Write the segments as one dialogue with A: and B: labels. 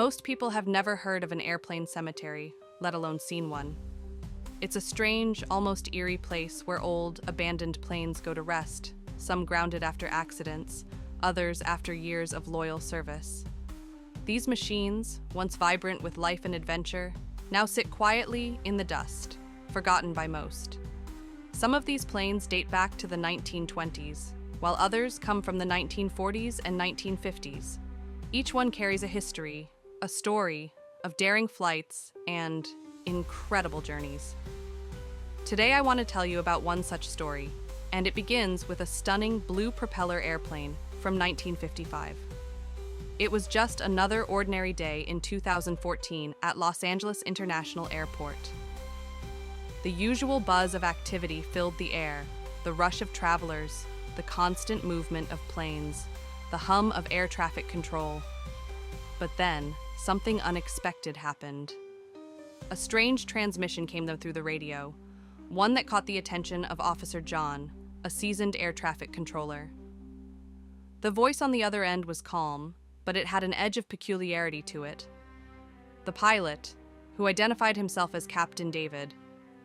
A: Most people have never heard of an airplane cemetery, let alone seen one. It's a strange, almost eerie place where old, abandoned planes go to rest, some grounded after accidents, others after years of loyal service. These machines, once vibrant with life and adventure, now sit quietly in the dust, forgotten by most. Some of these planes date back to the 1920s, while others come from the 1940s and 1950s. Each one carries a history, a story of daring flights and incredible journeys. Today I want to tell you about one such story, and it begins with a stunning blue propeller airplane from 1955. It was just another ordinary day in 2014 at Los Angeles International Airport. The usual buzz of activity filled the air, the rush of travelers, the constant movement of planes, the hum of air traffic control. But then, something unexpected happened. A strange transmission came through the radio, one that caught the attention of Officer John, a seasoned air traffic controller. The voice on the other end was calm, but it had an edge of peculiarity to it. The pilot, who identified himself as Captain David,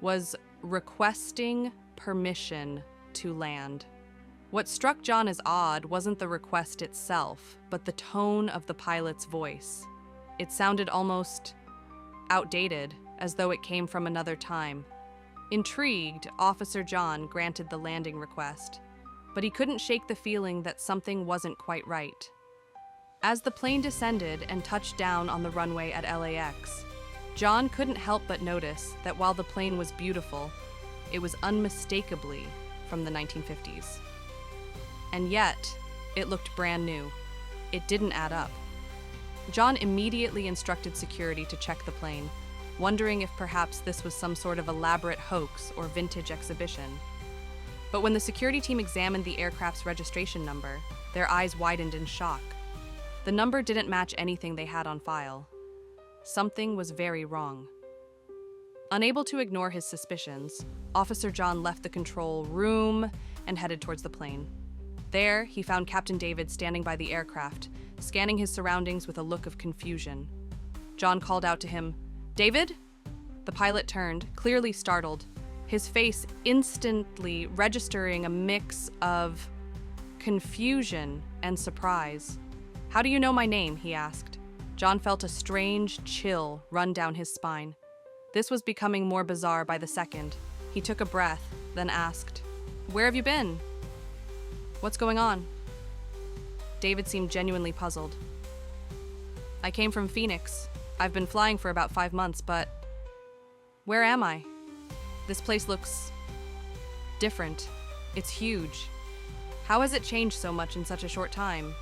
A: was requesting permission to land. What struck John as odd wasn't the request itself, but the tone of the pilot's voice. It sounded almost outdated, as though it came from another time. Intrigued, Officer John granted the landing request, but he couldn't shake the feeling that something wasn't quite right. As the plane descended and touched down on the runway at LAX, John couldn't help but notice that while the plane was beautiful, it was unmistakably from the 1950s. And yet, it looked brand new. It didn't add up. John immediately instructed security to check the plane, wondering if perhaps this was some sort of elaborate hoax or vintage exhibition. But when the security team examined the aircraft's registration number, their eyes widened in shock. The number didn't match anything they had on file. Something was very wrong. Unable to ignore his suspicions, Officer John left the control room and headed towards the plane. There, he found Captain David standing by the aircraft, scanning his surroundings with a look of confusion. John called out to him, "David?" The pilot turned, clearly startled, his face instantly registering a mix of confusion and surprise. "How do you know my name?" he asked. John felt a strange chill run down his spine. This was becoming more bizarre by the second. He took a breath, then asked, "Where have you been? What's going on?" David seemed genuinely puzzled. "I came from Phoenix. I've been flying for about 5 months, but where am I? This place looks different. It's huge. How has it changed so much in such a short time?"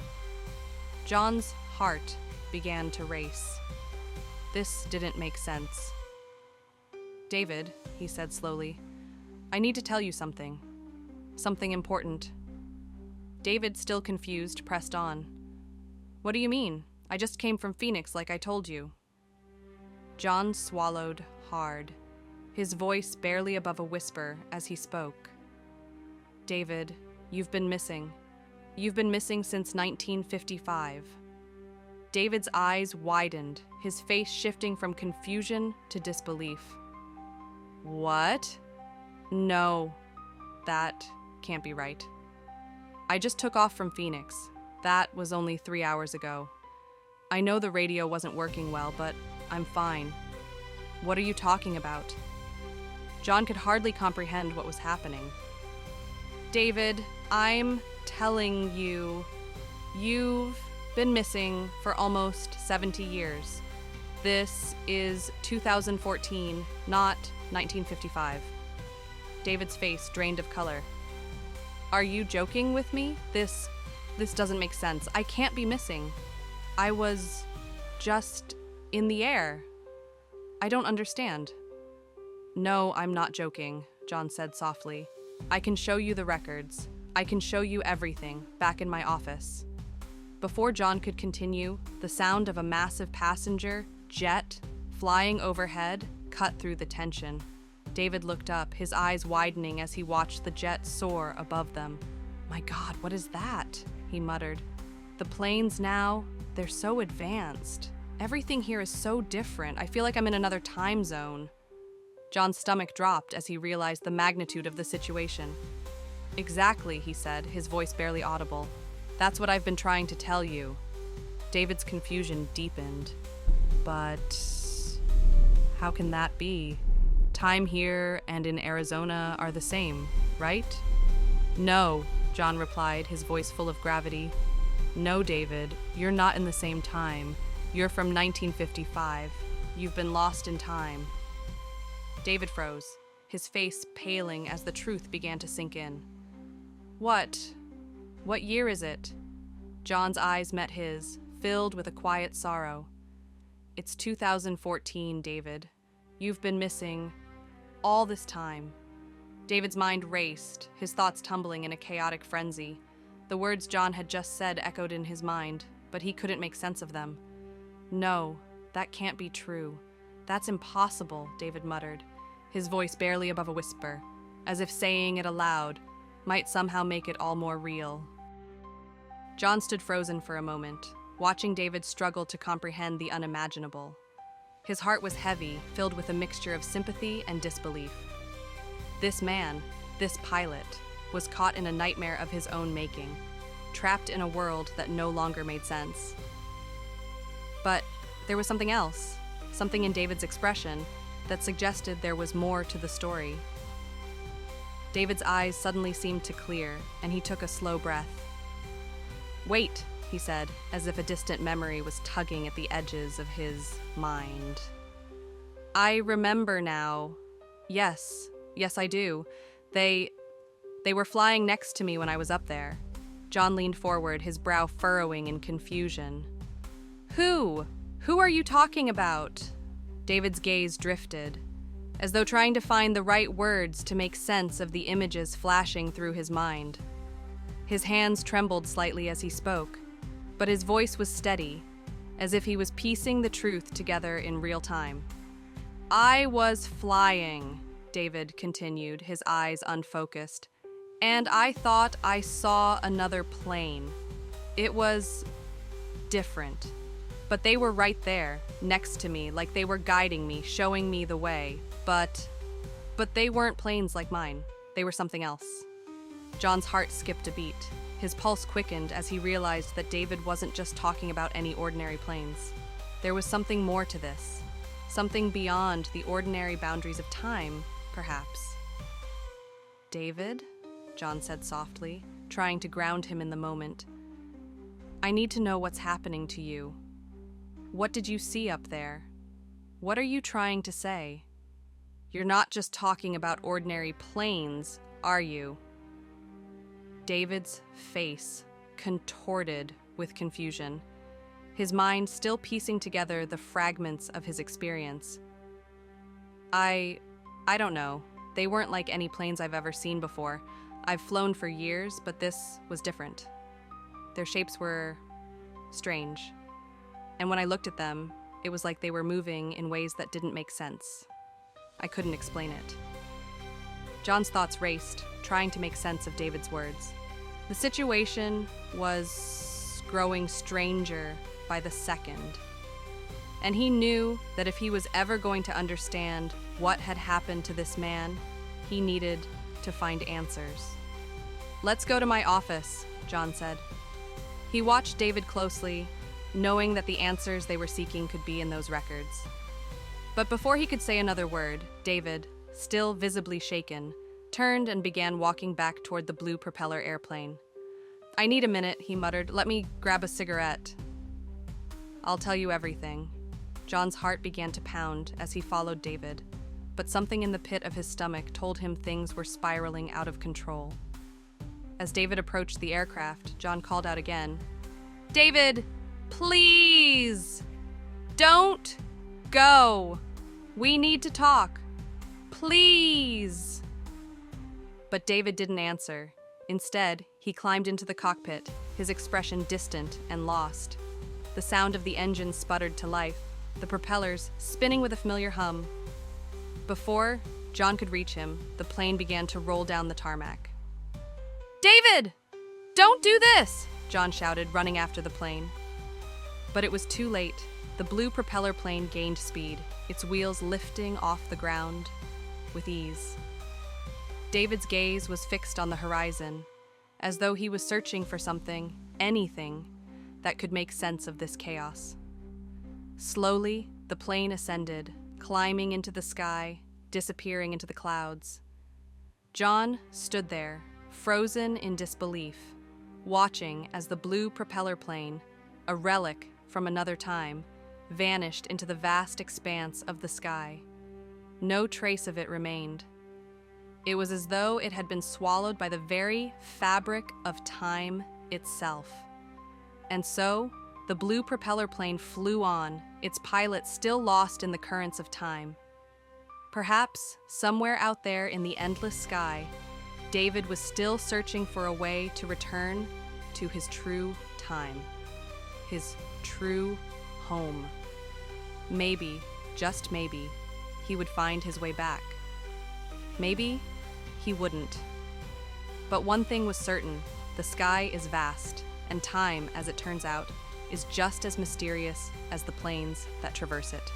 A: John's heart began to race. This didn't make sense. "David," he said slowly, "I need to tell you something. Something important." David, still confused, pressed on. "What do you mean? I just came from Phoenix like I told you." John swallowed hard, his voice barely above a whisper as he spoke. "David, you've been missing. You've been missing since 1955. David's eyes widened, his face shifting from confusion to disbelief. "What? No, that can't be right. I just took off from Phoenix. That was only 3 hours ago. I know the radio wasn't working well, but I'm fine. What are you talking about?" John could hardly comprehend what was happening. "David, I'm telling you, you've been missing for almost 70 years. This is 2014, not 1955. David's face drained of color. "Are you joking with me? This doesn't make sense. I can't be missing. I was just in the air. I don't understand." "No, I'm not joking," John said softly. "I can show you the records. I can show you everything back in my office." Before John could continue, the sound of a massive passenger jet flying overhead cut through the tension. David looked up, his eyes widening as he watched the jet soar above them. "My God, what is that?" he muttered. "The planes now, they're so advanced. Everything here is so different. I feel like I'm in another time zone. John's stomach dropped as he realized the magnitude of the situation. Exactly, he said, his voice barely audible. That's what I've been trying to tell you. David's confusion deepened. But how can that be? Time here and in Arizona are the same, right? No, John replied, his voice full of gravity. No, David, you're not in the same time. You're from 1955. You've been lost in time. David froze, his face paling as the truth began to sink in. What? What year is it? John's eyes met his, filled with a quiet sorrow. It's 2014, David. You've been missing all this time. David's mind raced, his thoughts tumbling in a chaotic frenzy. The words John had just said echoed in his mind, but he couldn't make sense of them. No, that can't be true. That's impossible, David muttered, his voice barely above a whisper, as if saying it aloud might somehow make it all more real. John stood frozen for a moment, watching David struggle to comprehend the unimaginable. His heart was heavy, filled with a mixture of sympathy and disbelief. This man, this pilot, was caught in a nightmare of his own making, trapped in a world that no longer made sense. But there was something else, something in David's expression that suggested there was more to the story. David's eyes suddenly seemed to clear, and he took a slow breath. Wait, he said, as if a distant memory was tugging at the edges of his mind. I remember now. Yes, I do. They were flying next to me when I was up there. John leaned forward, his brow furrowing in confusion. Who? Who are you talking about? David's gaze drifted, as though trying to find the right words to make sense of the images flashing through his mind. His hands trembled slightly as he spoke, but his voice was steady, as if he was piecing the truth together in real time. I was flying, David continued, his eyes unfocused, and I thought I saw another plane. It was different. But they were right there, next to me, like they were guiding me, showing me the way. But they weren't planes like mine. They were something else. John's heart skipped a beat. His pulse quickened as he realized that David wasn't just talking about any ordinary planes. There was something more to this. Something beyond the ordinary boundaries of time, perhaps. David? John said softly, trying to ground him in the moment. I need to know what's happening to you. What did you see up there? What are you trying to say? You're not just talking about ordinary planes, are you? David's face contorted with confusion, his mind still piecing together the fragments of his experience. I don't know. They weren't like any planes I've ever seen before. I've flown for years, but this was different. Their shapes were strange. And when I looked at them, it was like they were moving in ways that didn't make sense. I couldn't explain it. John's thoughts raced, trying to make sense of David's words. The situation was growing stranger by the second. And he knew that if he was ever going to understand what had happened to this man, he needed to find answers. Let's go to my office, John said. He watched David closely, knowing that the answers they were seeking could be in those records. But before he could say another word, David, still visibly shaken, turned and began walking back toward the blue propeller airplane. I need a minute, he muttered. Let me grab a cigarette. I'll tell you everything. John's heart began to pound as he followed David, but something in the pit of his stomach told him things were spiraling out of control. As David approached the aircraft, John called out again. David! Please! Don't go! We need to talk. Please! But David didn't answer. Instead, he climbed into the cockpit, his expression distant and lost. The sound of the engine sputtered to life, the propellers spinning with a familiar hum. Before John could reach him, the plane began to roll down the tarmac. David! Don't do this! John shouted, running after the plane. But it was too late. the blue propeller plane gained speed, its wheels lifting off the ground with ease. David's gaze was fixed on the horizon, as though he was searching for something, anything, that could make sense of this chaos. Slowly, the plane ascended, climbing into the sky, disappearing into the clouds. John stood there, frozen in disbelief, watching as the blue propeller plane, a relic from another time, vanished into the vast expanse of the sky. No trace of it remained. It was as though it had been swallowed by the very fabric of time itself. And so, the blue propeller plane flew on, its pilot still lost in the currents of time. Perhaps, somewhere out there in the endless sky, David was still searching for a way to return to his true time, his true home. Maybe, just maybe, he would find his way back. Maybe he wouldn't. But one thing was certain, the sky is vast, and time, as it turns out, is just as mysterious as the planes that traverse it.